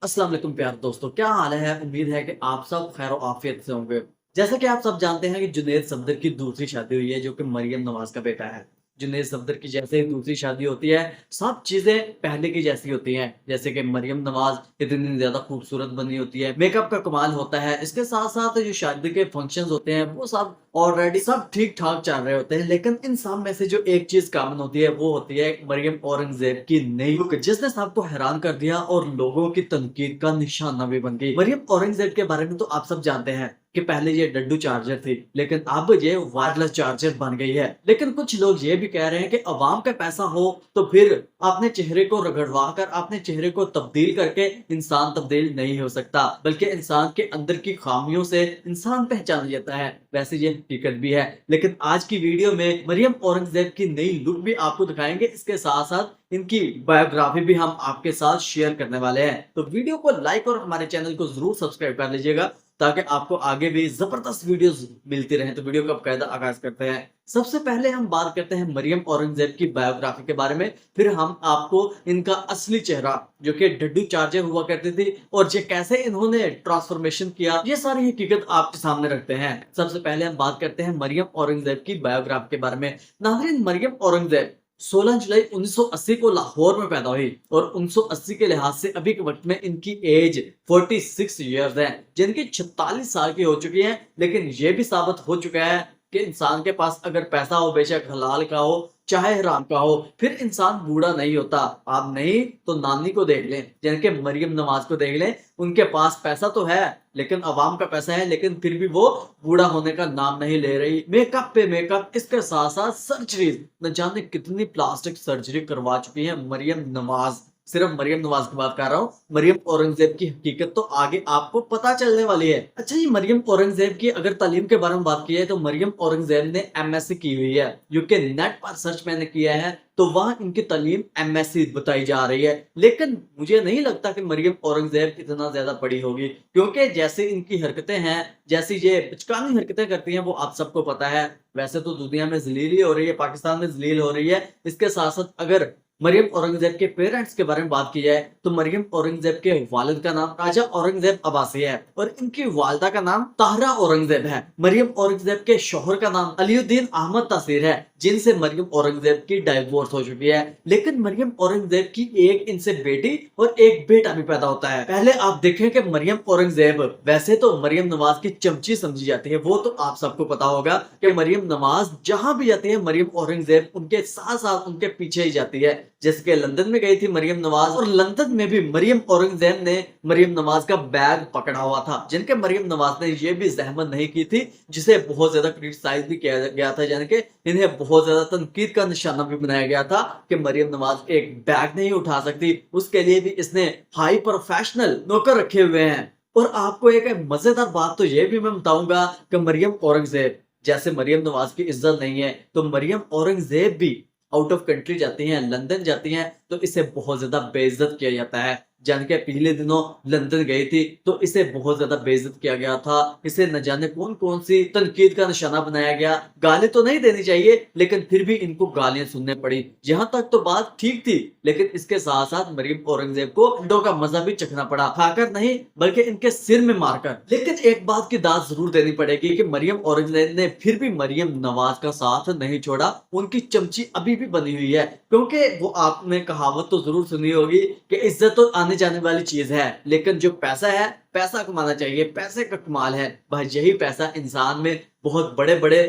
अस्सलाम वालेकुम प्यारे दोस्तों, क्या हाल है। उम्मीद है कि आप सब खैर और आफियत से होंगे। जैसा कि आप सब जानते हैं कि जुनैद सफदर की दूसरी शादी हुई है, जो कि मरियम नवाज का बेटा है। जुनैद सफदर की जैसे ही दूसरी शादी होती है, सब चीजें पहले की जैसी होती हैं। जैसे कि मरियम नवाज इतनी ज्यादा खूबसूरत बनी होती है, मेकअप का कमाल होता है। इसके साथ साथ जो शादी के फंक्शंस होते हैं वो सब ऑलरेडी सब ठीक ठाक चल रहे होते हैं, लेकिन इन सब में से जो एक चीज कॉमन होती है वो होती है मरियम औरंगजेब की नई लुक, जिसने सबको हैरान कर दिया और लोगों की तनकीद का निशाना भी बन गई। मरियम औरंगजेब के बारे में तो आप सब जानते हैं कि पहले ये डड्डू चार्जर थी, लेकिन अब ये वायरलेस चार्जर बन गई है। लेकिन कुछ लोग ये भी कह रहे हैं कि अवाम का पैसा हो तो फिर अपने चेहरे को रगड़वा कर अपने चेहरे को तब्दील करके इंसान तब्दील नहीं हो सकता, बल्कि इंसान के अंदर की खामियों से इंसान पहचान जाता है। वैसे ये हकीकत भी है। लेकिन आज की वीडियो में मरियम औरंगजेब की नई लुक भी आपको दिखाएंगे, इसके साथ साथ इनकी बायोग्राफी भी हम आपके साथ शेयर करने वाले हैं। तो वीडियो को लाइक और हमारे चैनल को जरूर सब्सक्राइब कर लीजिएगा, ताकि आपको आगे भी जबरदस्त वीडियोस मिलती रहे। तो वीडियो का बकायदा आगाज करते हैं। सबसे पहले हम बात करते हैं मरियम औरंगजेब की बायोग्राफी के बारे में, फिर हम आपको इनका असली चेहरा जो कि डड्डू चार्जर हुआ करती थी और ये कैसे इन्होंने ट्रांसफॉर्मेशन किया, ये सारी हकीकत आपके सामने रखते हैं। सबसे पहले हम बात करते हैं मरियम औरंगजेब की बायोग्राफी के बारे में। नाज़रीन, मरियम औरंगजेब 16 जुलाई 1980 को लाहौर में पैदा हुई और 1980 के लिहाज से अभी के वक्त में इनकी एज 46 ईयर्स है, जिनकी 46 साल की हो चुकी है। लेकिन यह भी साबित हो चुका है कि इंसान के पास अगर पैसा हो, बेशक हलाल का हो चाहे हराम का हो, फिर इंसान बूढ़ा नहीं होता। आप नहीं तो नानी को देख लें, जिनके मरियम नवाज को देख लें, उनके पास पैसा तो है लेकिन अवाम का पैसा है, लेकिन फिर भी वो बूढ़ा होने का नाम नहीं ले रही। मेकअप पे मेकअप, इसके साथ साथ सर्जरीज, न जाने कितनी प्लास्टिक सर्जरी करवा चुकी है मरियम नवाज। सिर्फ मरियम नवाज की बात कर रहा हूँ, मरियम औरंगजेब की हकीकत तो आगे आपको पता चलने वाली है। अच्छा, ये मरियम औरंगजेब की अगर तालीम के बारे में बात की है तो मरियम औरंगजेब ने एमएससी की हुई है। यूके नेट पर सर्च मैंने किया है तो वहां इनकी तालीम एमएससी बताई जा रही है। लेकिन मुझे नहीं लगता कि मरियम औरंगजेब इतना ज्यादा पढ़ी होगी, क्योंकि जैसे इनकी हरकतें हैं, जैसी ये बचकानी हरकतें करती हैं, वो आप सबको पता है। वैसे तो दुनिया में जलील ही हो रही है, पाकिस्तान में जलील हो रही है। इसके साथ साथ अगर मरियम औरंगजेब के पेरेंट्स के बारे में बात की जाए तो मरियम औरंगजेब के वालिद का नाम राजा औरंगजेब अब्बासी है और इनकी वालदा का नाम ताहरा औरंगजेब है। मरियम औरंगजेब के शोहर का नाम अलीउद्दीन अहमद तासीर है, जिनसे मरियम औरंगजेब की डाइवोर्स हो चुकी है। लेकिन मरियम औरंगजेब की एक इनसे बेटी और एक बेटा भी पैदा होता है। पहले आप देखें कि मरियम औरंगजेब वैसे तो मरियम नवाज की चमची समझी जाती है, वो तो आप सबको पता होगा कि मरियम नवाज जहां भी जाती है मरियम औरंगजेब उनके साथ साथ उनके पीछे ही जाती है। जैसे कि लंदन में गई थी मरियम नवाज और लंदन में भी मरियम औरंगजेब ने मरियम नवाज का बैग पकड़ा हुआ था, जिनके मरियम नवाज ने यह भी जहमत नहीं की थी, जिसे बहुत ज्यादा क्रिटिसाइज भी किया गया था, यानी कि इन्हें बहुत ज्यादा तनकीद का निशाना भी बनाया गया था कि मरियम नवाज एक बैग नहीं उठा सकती। उसके लिए भी इसने हाई प्रोफेशनल नौकर रखे हुए हैं। और आपको एक मजेदार बात तो यह भी मैं बताऊंगा कि मरियम औरंगजेब जैसे मरियम नवाज की इज्जत नहीं है, तो मरियम औरंगजेब भी आउट ऑफ कंट्री जाती हैं, लंदन जाती हैं, तो इसे बहुत ज्यादा बेइज्जत किया जाता है। जान के पिछले दिनों लंदन गई थी तो इसे बहुत ज्यादा बेइज्जत किया गया था। इसे न जाने कौन कौन सी तनकीद का निशाना बनाया गया। गाली तो नहीं देनी चाहिए, लेकिन फिर भी इनको गालियां सुनने पड़ी। यहाँ तक तो बात ठीक थी, लेकिन इसके साथ साथ मरियम औरंगजेब को अंडों का मजा भी चखना पड़ा, खाकर नहीं बल्कि इनके सिर में मारकर। लेकिन एक बात की दाद जरूर देनी पड़ेगी कि मरियम औरंगजेब ने फिर भी मरियम नवाज का साथ नहीं छोड़ा। उनकी चमची अभी भी बनी हुई है, क्योंकि वो आपने कहावत तो जरूर सुनी होगी कि इज्जत तो आने जाने वाली चीज है, लेकिन जो पैसा है, पैसा कमाना चाहिए, पैसे का कमाल है। भाई यही पैसा इंसान में बहुत बड़े बड़े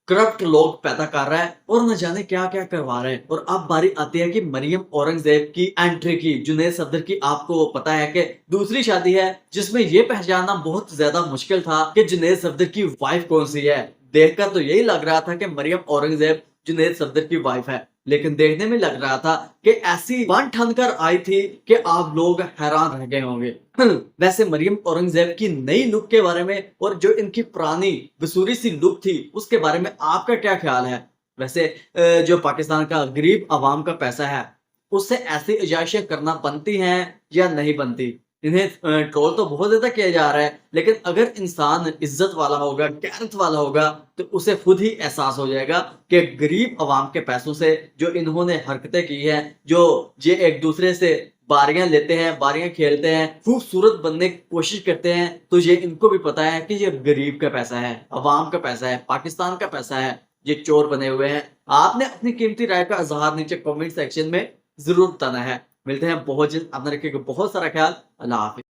करप्ट लोग पैदा कर रहा है और न जाने क्या क्या करवा रहे हैं। और अब बारी आती है कि मरियम औरंगजेब की एंट्री की। जुनैद सफदर की आपको पता है कि दूसरी शादी है, जिसमें यह पहचानना बहुत ज्यादा मुश्किल था कि जुनैद सफदर की वाइफ कौन सी है। देखकर तो यही लग रहा था कि मरियम औरंगजेब जुनैद सफदर की वाइफ है, लेकिन देखने में लग रहा था कि ऐसी बन ठन कर आई थी कि आप लोग हैरान रह गए होंगे। वैसे मरियम औरंगजेब की नई लुक के बारे में और जो इनकी पुरानी बसूरी सी लुक थी उसके बारे में आपका क्या ख्याल है? वैसे जो पाकिस्तान का गरीब आवाम का पैसा है, उससे ऐसी अजाइशें करना बनती हैं या नहीं बनती? انہیں ٹرول تو بہت زیادہ کیا جا رہا ہے، لیکن اگر انسان عزت والا ہوگا، غیرت والا ہوگا، تو اسے خود ہی احساس ہو جائے گا کہ غریب عوام کے پیسوں سے جو انہوں نے حرکتیں کی ہیں، جو یہ ایک دوسرے سے باریاں لیتے ہیں، باریاں کھیلتے ہیں، خوبصورت بننے کی کوشش کرتے ہیں، تو یہ ان کو بھی پتا ہے کہ یہ غریب کا پیسہ ہے، عوام کا پیسہ ہے، پاکستان کا پیسہ ہے، یہ چور بنے ہوئے ہیں۔ آپ نے اپنی قیمتی رائے کا اظہار نیچے کمنٹ سیکشن میں ضرور بتانا ہے۔ ملتے ہیں بہت جلد، اپنا رکھیے گا بہت سارا خیال۔ اللہ حافظ۔